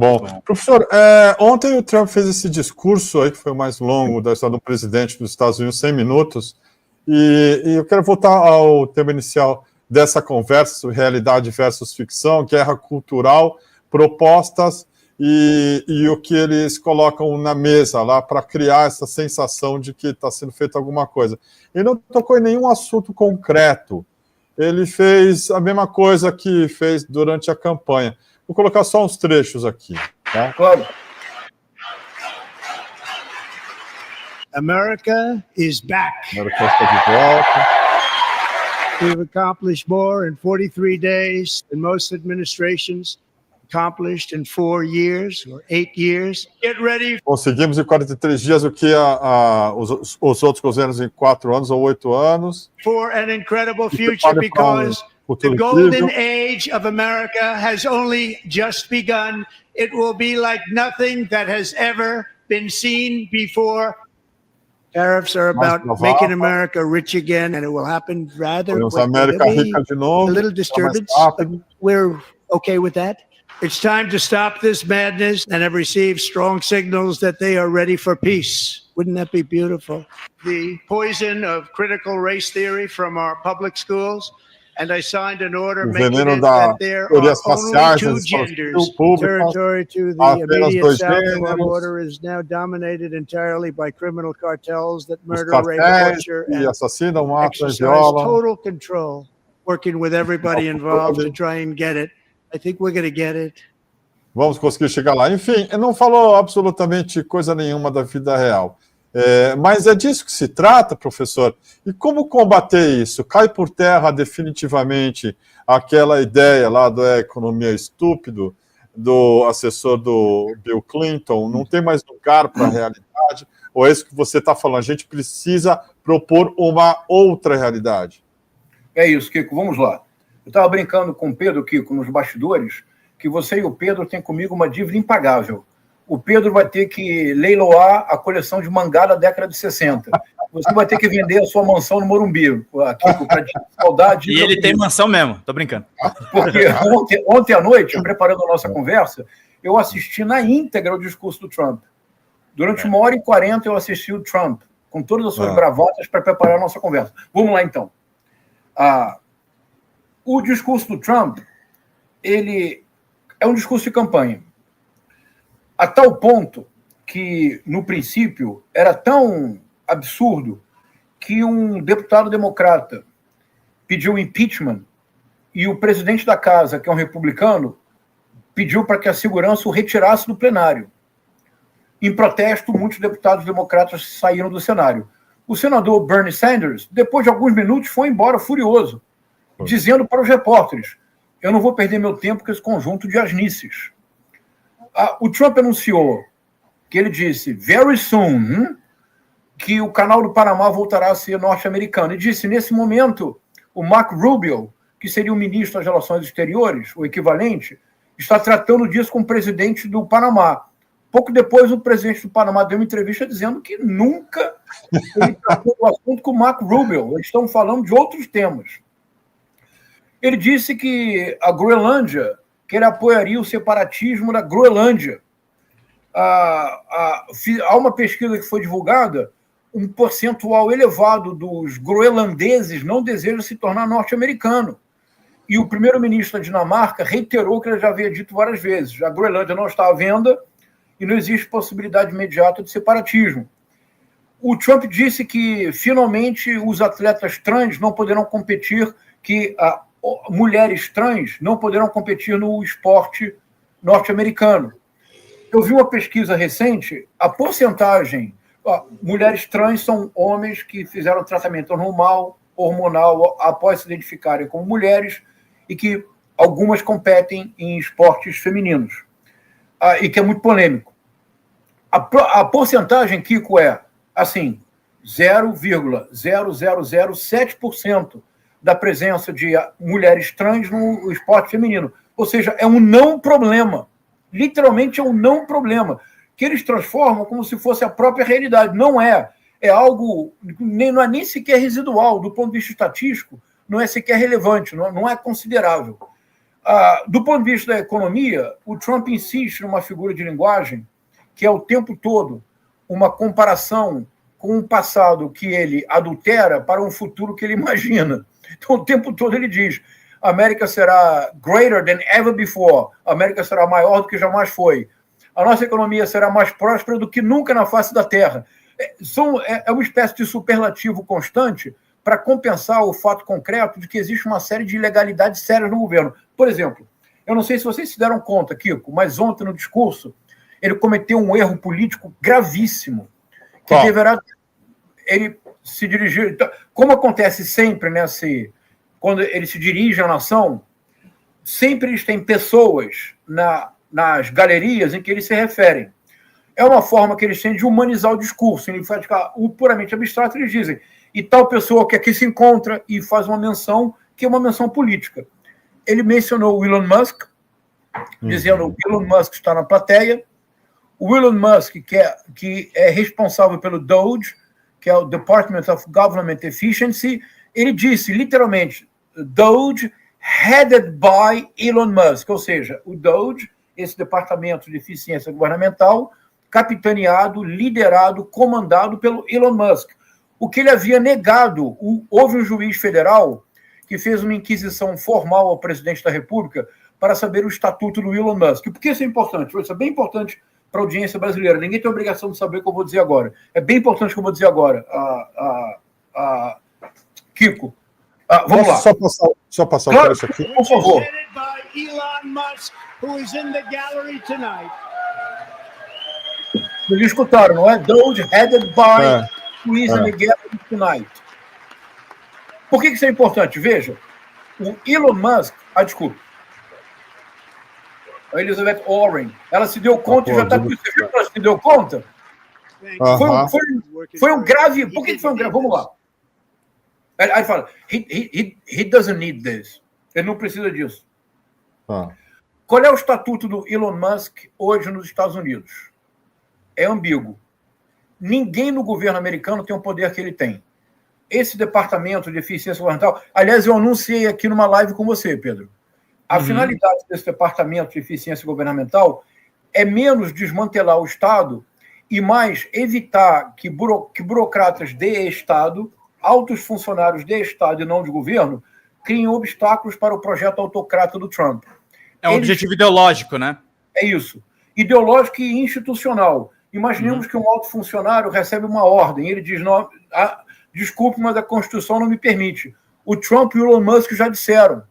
bom. Professor, ontem o Trump fez esse discurso aí, que foi o mais longo da história do presidente dos Estados Unidos, 100 minutos, e eu quero voltar ao tema inicial dessa conversa sobre realidade versus ficção, guerra cultural, propostas e o que eles colocam na mesa lá para criar essa sensação de que está sendo feita alguma coisa. Ele não tocou em nenhum assunto concreto. Ele fez a mesma coisa que fez durante a campanha. Vou colocar só uns trechos aqui. Tá? Claro. America is back. America está de volta. We've accomplished more in 43 days than most administrations accomplished in 4 years or 8 years. Get ready. Conseguimos em 43 dias o que os outros governos em 4 anos ou 8 anos. For an incredible future, because the golden age of America has only just begun. It will be like nothing that has ever been seen before. Tariffs are about making America rich again, and it will happen rather quickly. A little disturbance, but we're okay with that. It's time to stop this madness, and have received strong signals that they are ready for peace. Wouldn't that be beautiful? The poison of critical race theory from our public schools, and I signed an order making it that there are only 2 genders. Territory to the immediate south of our border is now dominated entirely by criminal cartels that murder, rape, torture, and exercise total control, working with everybody involved to try and get it. I think we're going to get it. Vamos conseguir chegar lá. Enfim, não falou absolutamente coisa nenhuma da vida real. Mas é disso que se trata, professor. E como combater isso? Cai por terra definitivamente aquela ideia lá da economia estúpido, do assessor do Bill Clinton, não tem mais lugar para a realidade? Ou é isso que você está falando? A gente precisa propor uma outra realidade. É isso, Kiko. Vamos lá. Eu estava brincando com o Pedro, Kiko, nos bastidores, que você e o Pedro têm comigo uma dívida impagável. O Pedro vai ter que leiloar a coleção de mangá da década de 60. Você vai ter que vender a sua mansão no Morumbi, Kiko, para saudade. E ele tem mansão mesmo, tô brincando. Porque ontem à noite, preparando a nossa conversa, eu assisti na íntegra o discurso do Trump. Durante 1h40 eu assisti o Trump, com todas as suas bravatas para preparar a nossa conversa. Vamos lá, então. O discurso do Trump, ele é um discurso de campanha. A tal ponto que, no princípio, era tão absurdo que um deputado democrata pediu impeachment e o presidente da casa, que é um republicano, pediu para que a segurança o retirasse do plenário. Em protesto, muitos deputados democratas saíram do cenário. O senador Bernie Sanders, depois de alguns minutos, foi embora furioso, dizendo para os repórteres: eu não vou perder meu tempo com esse conjunto de asnices. O Trump anunciou que ele disse, very soon, que o canal do Panamá voltará a ser norte-americano. E disse, nesse momento, o Marco Rubio, que seria o ministro das Relações Exteriores, o equivalente, está tratando disso com o presidente do Panamá. Pouco depois, o presidente do Panamá deu uma entrevista dizendo que nunca ele tratou do assunto com o Marco Rubio. Eles estão falando de outros temas. Ele disse que a Groenlândia, que ele apoiaria o separatismo da Groenlândia. Há uma pesquisa que foi divulgada, um percentual elevado dos groenlandeses não deseja se tornar norte-americano. E o primeiro-ministro da Dinamarca reiterou o que ele já havia dito várias vezes. A Groenlândia não está à venda e não existe possibilidade imediata de separatismo. O Trump disse que, finalmente, os atletas trans não poderão competir, que mulheres trans não poderão competir no esporte norte-americano. Eu vi uma pesquisa recente, a porcentagem... mulheres trans são homens que fizeram tratamento normal, hormonal, após se identificarem como mulheres, e que algumas competem em esportes femininos. E que é muito polêmico. A porcentagem, Kiko, é, assim, 0,0007% da presença de mulheres trans no esporte feminino. Ou seja, é um não problema. Literalmente é um não problema. Que eles transformam como se fosse a própria realidade. Não é. É algo, não é nem sequer residual, do ponto de vista estatístico, não é sequer relevante, não é considerável. Do ponto de vista da economia, o Trump insiste numa figura de linguagem que é o tempo todo uma comparação com um passado que ele adultera para um futuro que ele imagina. Então, o tempo todo ele diz: a América será greater than ever before, a América será maior do que jamais foi, a nossa economia será mais próspera do que nunca na face da Terra. É uma espécie de superlativo constante para compensar o fato concreto de que existe uma série de ilegalidades sérias no governo. Por exemplo, eu não sei se vocês se deram conta, Kiko, mas ontem no discurso ele cometeu um erro político gravíssimo, que deverá... Ele se dirigir... Como acontece sempre quando ele se dirige à nação, sempre eles têm pessoas nas galerias em que eles se referem. É uma forma que eles têm de humanizar o discurso. Em vez de ficar puramente abstrato, eles dizem: e tal pessoa que aqui se encontra, e faz uma menção que é uma menção política. Ele mencionou o Elon Musk, dizendo que o Elon Musk está na plateia. O Elon Musk, que é responsável pelo DOGE, que é o Department of Government Efficiency, ele disse, literalmente, DOGE headed by Elon Musk, ou seja, o DOGE, esse Departamento de Eficiência Governamental, capitaneado, liderado, comandado pelo Elon Musk. O que ele havia negado, houve um juiz federal que fez uma inquisição formal ao presidente da República para saber o estatuto do Elon Musk. Por que isso é importante? Isso é bem importante para a audiência brasileira. Ninguém tem obrigação de saber o que eu vou dizer agora. É bem importante o que eu vou dizer agora. Kiko, vamos lá. Só passar claro, por isso aqui. Por favor. Vocês escutaram, não é? Those headed by who is in the gallery tonight. Por que isso é importante? Veja, o Elon Musk... desculpa. A Elizabeth Warren, ela se deu conta e já está... Você viu que ela se deu conta? Foi um grave... Por que foi um grave? Vamos lá. Aí fala, he doesn't need this. Ele não precisa disso. Qual é o estatuto do Elon Musk hoje nos Estados Unidos? É ambíguo. Ninguém no governo americano tem o poder que ele tem. Esse departamento de eficiência governamental... Aliás, eu anunciei aqui numa live com você, Pedro. A finalidade desse departamento de eficiência governamental é menos desmantelar o Estado e mais evitar que burocratas de Estado, altos funcionários de Estado e não de governo, criem obstáculos para o projeto autocrata do Trump. É um objetivo ideológico, né? É isso. Ideológico e institucional. Imaginemos que um alto funcionário recebe uma ordem. Ele diz, não, desculpe, mas a Constituição não me permite. O Trump e o Elon Musk já disseram,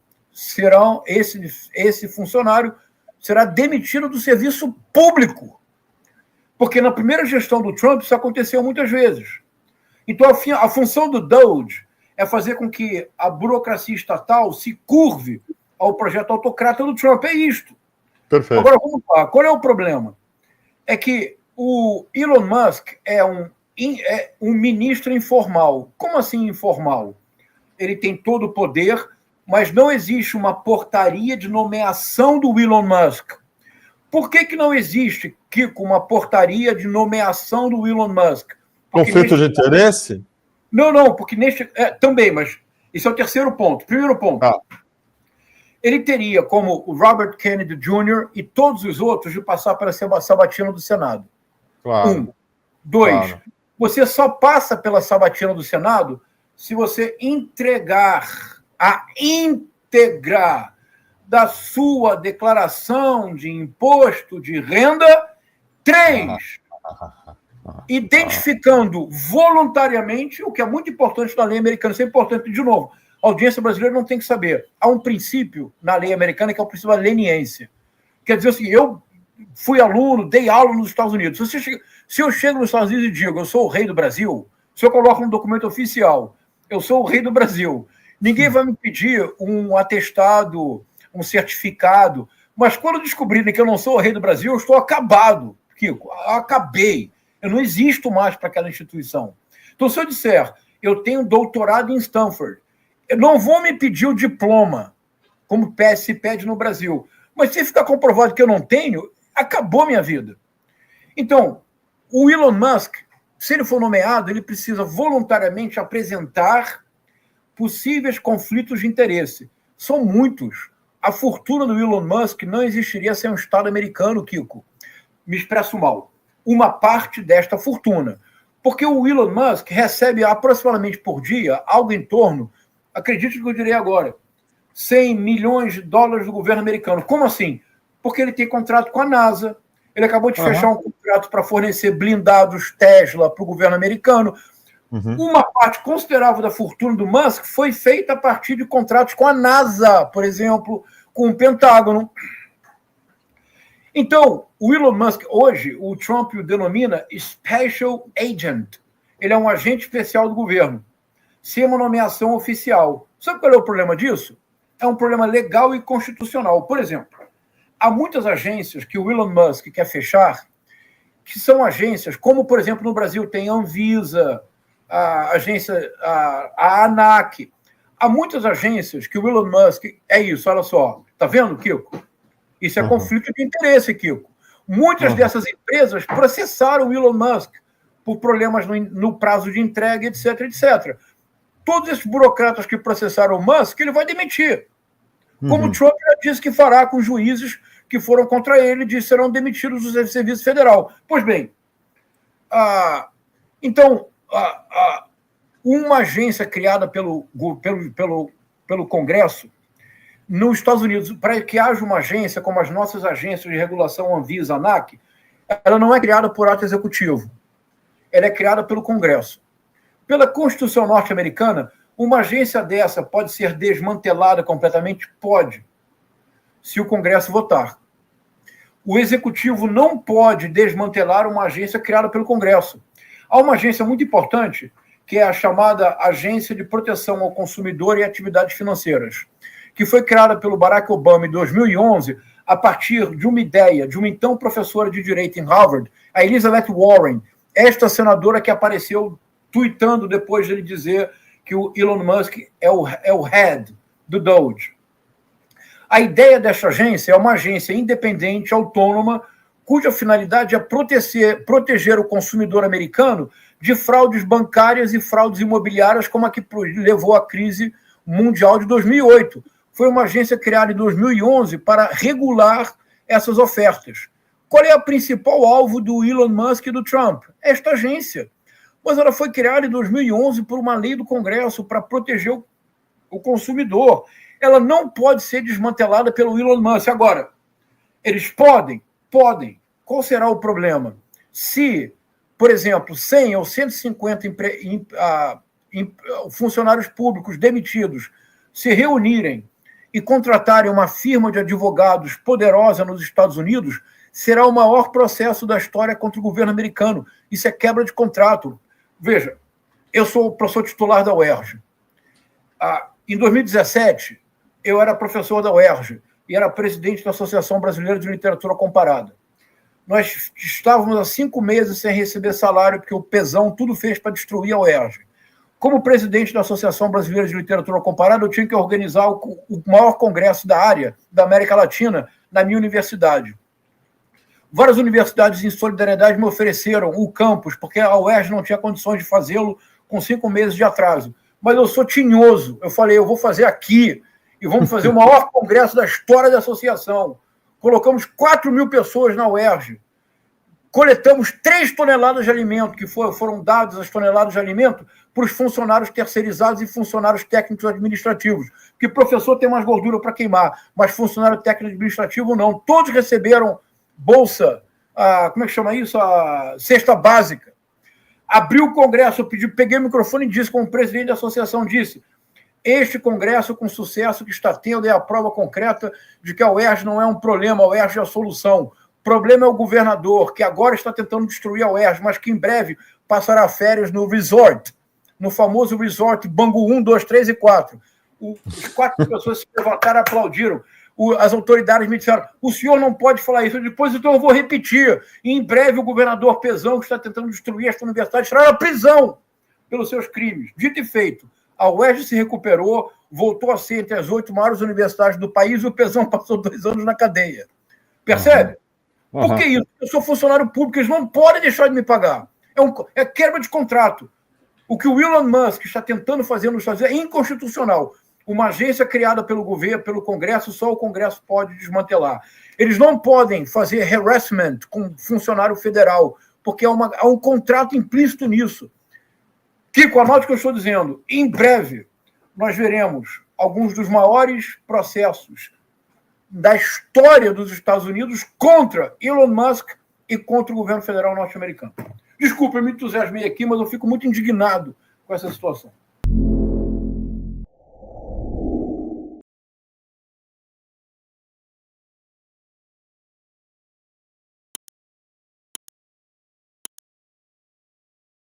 esse funcionário será demitido do serviço público. Porque na primeira gestão do Trump isso aconteceu muitas vezes. Então a função do DOGE é fazer com que a burocracia estatal se curve ao projeto autocrata do Trump. É isto. Perfeito. Agora vamos lá. Qual é o problema? É que o Elon Musk é um ministro informal. Como assim informal? Ele tem todo o poder, mas não existe uma portaria de nomeação do Elon Musk. Por que não existe, Kiko, uma portaria de nomeação do Elon Musk? Conflito de interesse? Não, porque também, mas esse é o terceiro ponto. Primeiro ponto. Ele teria, como o Robert Kennedy Jr. e todos os outros, de passar pela sabatina do Senado. Claro. 2, você só passa pela sabatina do Senado se você entregar a íntegra da sua declaração de imposto de renda. 3, identificando voluntariamente, o que é muito importante na lei americana. Isso é importante, de novo, a audiência brasileira não tem que saber. Há um princípio na lei americana que é o princípio da leniência. Quer dizer assim, eu fui aluno, dei aula nos Estados Unidos. Se eu chego nos Estados Unidos e digo, eu sou o rei do Brasil, se eu coloco um documento oficial, eu sou o rei do Brasil, ninguém vai me pedir um atestado, um certificado, mas quando descobrirem que eu não sou o rei do Brasil, eu estou acabado, Kiko, acabei. Eu não existo mais para aquela instituição. Então, se eu disser, eu tenho doutorado em Stanford, eu não vou me pedir o diploma, como se pede no Brasil. Mas se ficar comprovado que eu não tenho, acabou minha vida. Então, o Elon Musk, se ele for nomeado, ele precisa voluntariamente apresentar possíveis conflitos de interesse. São muitos. a fortuna do Elon Musk não existiria sem um Estado americano, Kiko. Me expresso mal. Uma parte desta fortuna. Porque o Elon Musk recebe aproximadamente por dia algo em torno, acredite no que eu direi agora, 100 milhões de dólares do governo americano. Como assim? Porque ele tem contrato com a NASA, ele acabou de fechar um contrato para fornecer blindados Tesla para o governo americano. Uma parte considerável da fortuna do Musk foi feita a partir de contratos com a NASA, por exemplo, com o Pentágono. Então, o Elon Musk, hoje, o Trump o denomina Special Agent. Ele é um agente especial do governo, sem uma nomeação oficial. Sabe qual é o problema disso? É um problema legal e constitucional. Por exemplo, há muitas agências que o Elon Musk quer fechar, que são agências, como, por exemplo, no Brasil tem a Anvisa, a agência, a ANAC. Há muitas agências que o Elon Musk... É isso, olha só. Tá vendo, Kiko? Isso é conflito de interesse, Kiko. Muitas dessas empresas processaram o Elon Musk por problemas no prazo de entrega, etc, etc. Todos esses burocratas que processaram o Musk, ele vai demitir. Como o Trump já disse que fará com os juízes que foram contra ele, disse que serão demitidos do Serviço Federal. Pois bem, então, uma agência criada pelo Congresso, nos Estados Unidos, para que haja uma agência como as nossas agências de regulação, Anvisa, ANAC, ela não é criada por ato executivo. Ela é criada pelo Congresso. Pela Constituição norte-americana, uma agência dessa pode ser desmantelada completamente? Pode, se o Congresso votar. O Executivo não pode desmantelar uma agência criada pelo Congresso. Há uma agência muito importante, que é a chamada Agência de Proteção ao Consumidor e Atividades Financeiras, que foi criada pelo Barack Obama em 2011, a partir de uma ideia de uma então professora de Direito em Harvard, a Elizabeth Warren, esta senadora que apareceu tuitando depois de ele dizer que o Elon Musk é o head do Doge. A ideia desta agência é uma agência independente, autônoma, cuja finalidade é proteger o consumidor americano de fraudes bancárias e fraudes imobiliárias, como a que levou à crise mundial de 2008. Foi uma agência criada em 2011 para regular essas ofertas. Qual é o principal alvo do Elon Musk e do Trump? Esta agência. Mas ela foi criada em 2011 por uma lei do Congresso para proteger o consumidor. Ela não pode ser desmantelada pelo Elon Musk. Agora, eles podem? Podem. Qual será o problema? Se, por exemplo, 100 ou 150 funcionários públicos demitidos se reunirem e contratarem uma firma de advogados poderosa nos Estados Unidos, será o maior processo da história contra o governo americano. Isso é quebra de contrato. Veja, eu sou o professor titular da UERJ. Em 2017, eu era professor da UERJ e era presidente da Associação Brasileira de Literatura Comparada. Nós estávamos há 5 meses sem receber salário, porque o pesão tudo fez para destruir a UERJ. Como presidente da Associação Brasileira de Literatura Comparada, eu tinha que organizar o maior congresso da área da América Latina na minha universidade. Várias universidades em solidariedade me ofereceram o campus, porque a UERJ não tinha condições de fazê-lo com 5 meses de atraso. Mas eu sou tinhoso. Eu falei, eu vou fazer aqui e vamos fazer o maior congresso da história da associação. Colocamos 4.000 pessoas na UERJ. Coletamos 3 toneladas de alimento, que foram dadas as toneladas de alimento para os funcionários terceirizados e funcionários técnicos administrativos. Porque professor tem mais gordura para queimar, mas funcionário técnico administrativo não. Todos receberam bolsa, como é que chama isso? A cesta básica. Abri o congresso, peguei o microfone e disse, como presidente da associação, disse: este congresso com sucesso que está tendo é a prova concreta de que a UERJ não é um problema, a UERJ é a solução. O problema é o governador, que agora está tentando destruir a UERJ, mas que em breve passará férias no resort, no famoso resort Bangu 1, 2, 3 e 4. As 4 pessoas se levantaram e aplaudiram. As autoridades me disseram, o senhor não pode falar isso. Depois, então, eu vou repetir. E em breve, o governador Pezão, que está tentando destruir esta universidade, estará na prisão pelos seus crimes. Dito e feito, a UERJ se recuperou, voltou a ser entre as 8 maiores universidades do país e o Pezão passou 2 anos na cadeia. Percebe? Por que isso? Eu sou funcionário público, eles não podem deixar de me pagar. É quebra de contrato. O que o Elon Musk está tentando fazer nos Estados Unidos é inconstitucional. uma agência criada pelo governo, pelo Congresso, só o Congresso pode desmantelar. Eles não podem fazer harassment com funcionário federal, porque há um contrato implícito nisso. Kiko, anote o que eu estou dizendo. Em breve, nós veremos alguns dos maiores processos da história dos Estados Unidos contra Elon Musk e contra o governo federal norte-americano. Desculpa, eu me entusiasmei aqui, mas eu fico muito indignado com essa situação.